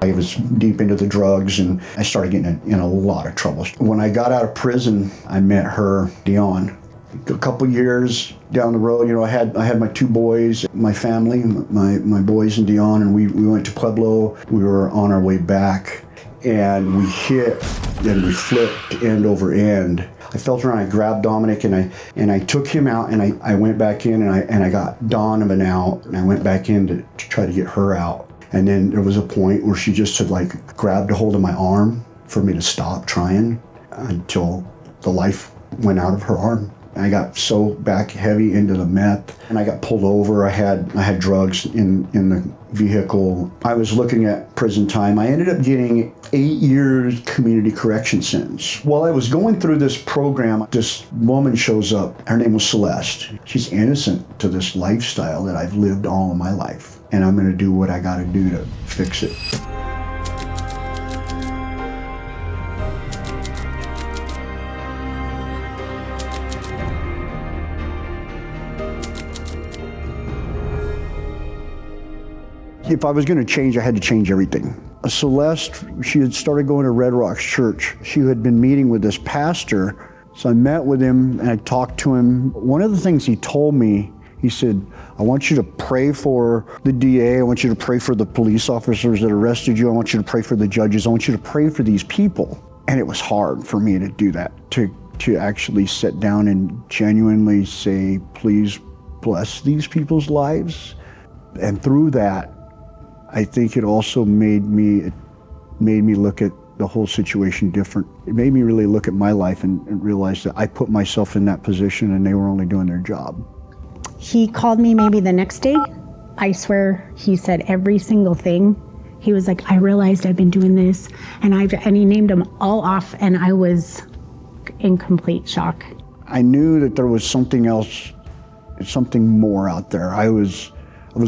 I was deep into the drugs, and I started getting in a lot of trouble. When I got out of prison, I met her, Dion. A couple years down the road, I had my 2 boys, my family, my boys and Dion, and we went to Pueblo. We were on our way back, and we hit and we flipped end over end. I felt around, I grabbed Dominic, and I took him out, and I went back in, and I got Donovan out, and I went back in to try to get her out. And then there was a point where she just had grabbed a hold of my arm for me to stop trying until the life went out of her arm. I got so back heavy into the meth, and I got pulled over. I had drugs in the vehicle. I was looking at prison time. I ended up getting 8 years community correction sentence. While I was going through this program, this woman shows up. Her name was Celeste. She's innocent to this lifestyle that I've lived all of my life, and I'm going to do what I got to do to fix it. If I was going to change, I had to change everything. Celeste, she had started going to Red Rocks Church. She had been meeting with this pastor. So I met with him and I talked to him. One of the things he told me, he said, I want you to pray for the DA. I want you to pray for the police officers that arrested you. I want you to pray for the judges. I want you to pray for these people. And it was hard for me to do that, to actually sit down and genuinely say, please bless these people's lives. And through that, I think it also made me look at the whole situation different. It made me really look at my life and realize that I put myself in that position and they were only doing their job. He called me maybe the next day. I swear he said every single thing. He was like, I realized I've been doing this, and he named them all off, and I was in complete shock. I knew that there was something else, something more out there. I was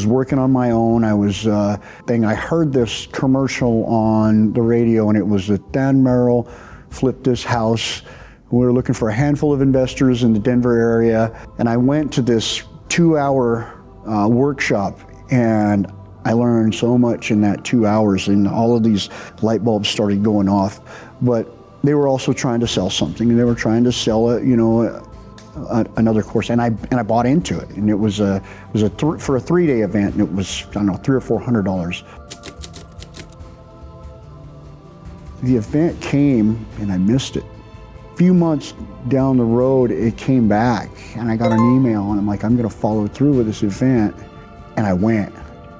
working on my own. I heard this commercial on the radio, and it was that Dan Merrill flipped this house. We were looking for a handful of investors in the Denver area, and I went to this 2-hour workshop, and I learned so much in that 2 hours, and all of these light bulbs started going off. But they were also trying to sell something, and they were trying to sell another course, and I bought into it, and it was for a 3-day event, and it was, I don't know, $300 or $400. The event came, and I missed it. A few months down the road, it came back, and I got an email, and I'm like, I'm going to follow through with this event, and I went.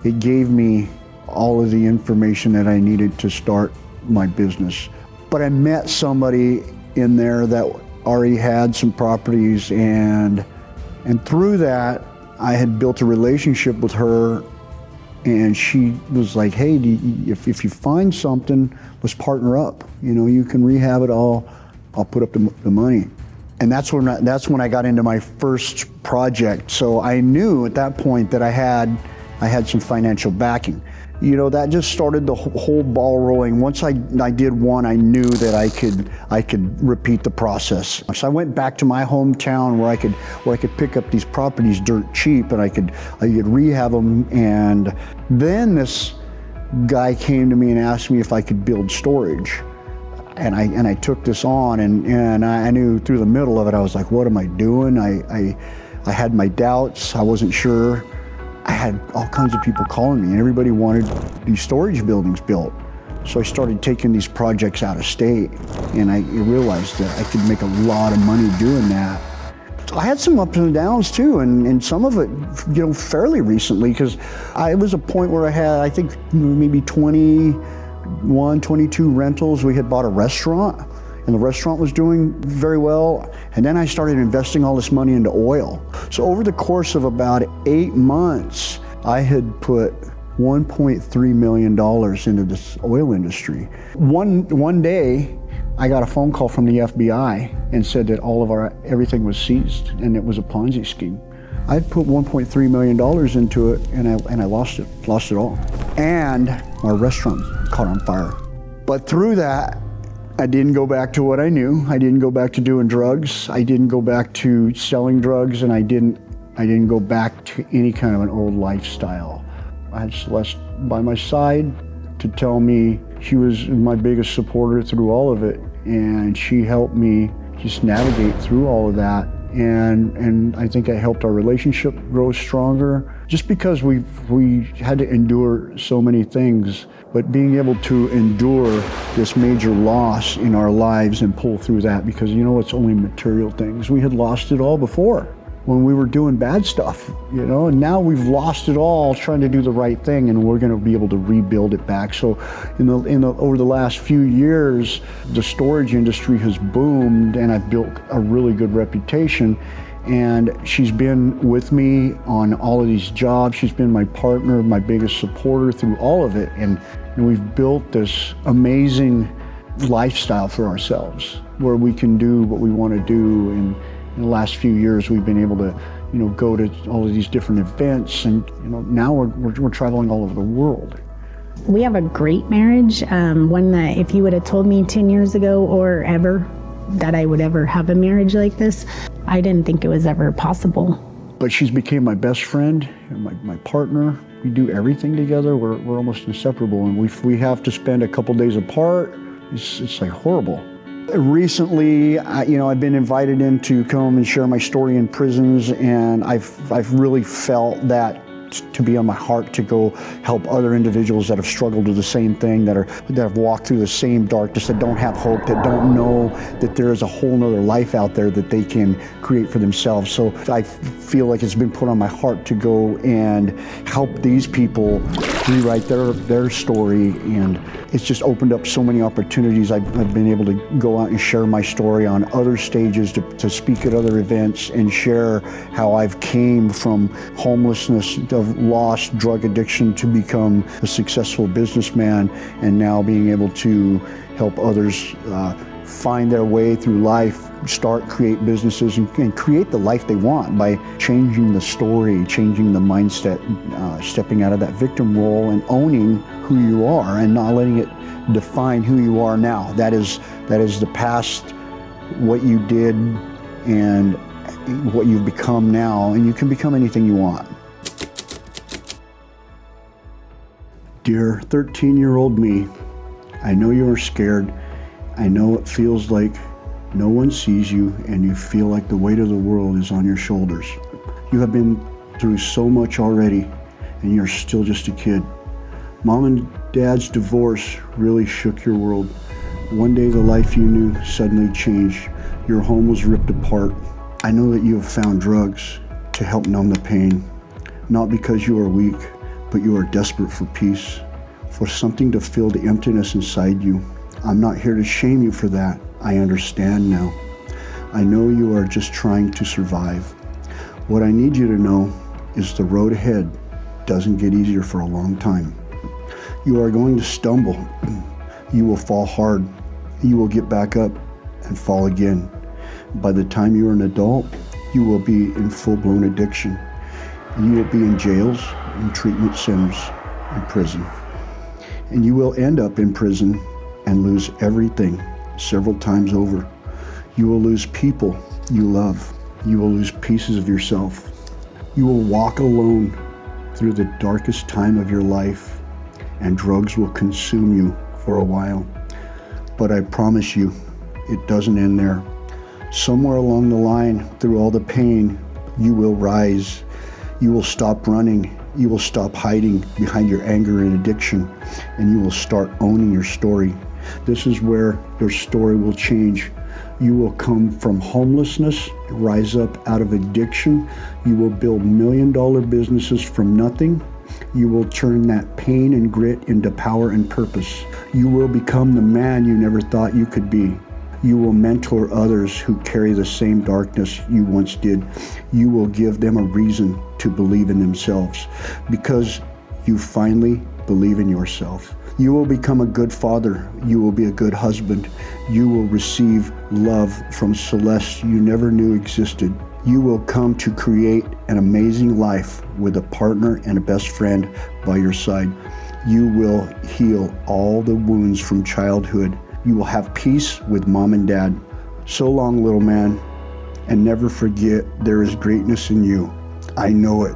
It gave me all of the information that I needed to start my business. But I met somebody in there that already had some properties, and through that, I had built a relationship with her, and she was like, hey, if you find something, let's partner up. You can rehab it all, I'll put up the money. And that's when I got into my first project. So I knew at that point that I had some financial backing. That just started the whole ball rolling. Once I did one, I knew that I could repeat the process. So I went back to my hometown where I could pick up these properties dirt cheap, and I could rehab them. And then this guy came to me and asked me if I could build storage. And I took this on, and I knew through the middle of it, I was like, what am I doing? I had my doubts. I wasn't sure. I had all kinds of people calling me, and everybody wanted these storage buildings built. So I started taking these projects out of state, and I realized that I could make a lot of money doing that. I had some ups and downs too, and some of it, fairly recently, because it was a point where I had, I think, maybe 21, 22 rentals. We had bought a restaurant, and the restaurant was doing very well. And then I started investing all this money into oil. So over the course of about 8 months, I had put $1.3 million into this oil industry. One day, I got a phone call from the FBI and said that everything was seized, and it was a Ponzi scheme. I put $1.3 million into it, and I lost it all. And our restaurant caught on fire. But through that, I didn't go back to what I knew. I didn't go back to doing drugs. I didn't go back to selling drugs, and I didn't go back to any kind of an old lifestyle. I had Celeste by my side. to tell me she was my biggest supporter through all of it, and she helped me just navigate through all of that. And I think it helped our relationship grow stronger, just because we had to endure so many things. But being able to endure this major loss in our lives and pull through that, because it's only material things. We had lost it all before when we were doing bad stuff, and now we've lost it all trying to do the right thing, and we're going to be able to rebuild it back. So over the last few years, the storage industry has boomed, and I've built a really good reputation. And she's been with me on all of these jobs. She's been my partner, my biggest supporter through all of it. And we've built this amazing lifestyle for ourselves where we can do what we want to do. And in the last few years, we've been able to, go to all of these different events. And, now we're traveling all over the world. We have a great marriage. One that if you would have told me 10 years ago or ever that I would ever have a marriage like this, I didn't think it was ever possible. But she's became my best friend and my partner. We do everything together. We're almost inseparable. And we have to spend a couple days apart. It's like horrible. Recently, I've been invited in to come and share my story in prisons, and I've really felt that to be on my heart to go help other individuals that have struggled with the same thing, that have walked through the same darkness, that don't have hope, that don't know that there is a whole nother life out there that they can create for themselves. So I feel like it's been put on my heart to go and help these people rewrite their story, and it's just opened up so many opportunities. I've been able to go out and share my story on other stages, to speak at other events and share how I've came from homelessness, of lost drug addiction, to become a successful businessman, and now being able to help others find their way through life, create businesses, and create the life they want by changing the story, changing the mindset, stepping out of that victim role and owning who you are and not letting it define who you are now. That is the past, what you did and what you've become now, and you can become anything you want. Dear 13-year-old me, I know you are scared. I know it feels like no one sees you, and you feel like the weight of the world is on your shoulders. You have been through so much already, and you're still just a kid. Mom and Dad's divorce really shook your world. One day the life you knew suddenly changed. Your home was ripped apart. I know that you have found drugs to help numb the pain, not because you are weak, but you are desperate for peace, for something to fill the emptiness inside you. I'm not here to shame you for that. I understand now. I know you are just trying to survive. What I need you to know is the road ahead doesn't get easier for a long time. You are going to stumble. You will fall hard. You will get back up and fall again. By the time you are an adult, you will be in full-blown addiction. And you will be in jails, in treatment centers, in prison. And you will end up in prison and lose everything several times over. You will lose people you love. You will lose pieces of yourself. You will walk alone through the darkest time of your life, and drugs will consume you for a while. But I promise you, it doesn't end there. Somewhere along the line, through all the pain, you will rise. You will stop running. You will stop hiding behind your anger and addiction, and you will start owning your story. This is where your story will change. You will come from homelessness, rise up out of addiction. You will build million-dollar businesses from nothing. You will turn that pain and grit into power and purpose. You will become the man you never thought you could be. You will mentor others who carry the same darkness you once did. You will give them a reason to believe in themselves because you finally believe in yourself. You will become a good father. You will be a good husband. You will receive love from Celeste you never knew existed. You will come to create an amazing life with a partner and a best friend by your side. You will heal all the wounds from childhood. You will have peace with Mom and Dad. So long, little man, and never forget there is greatness in you. I know it.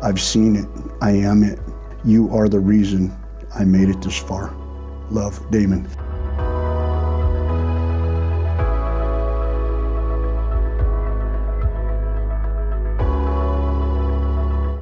I've seen it. I am it. You are the reason I made it this far. Love, Damon.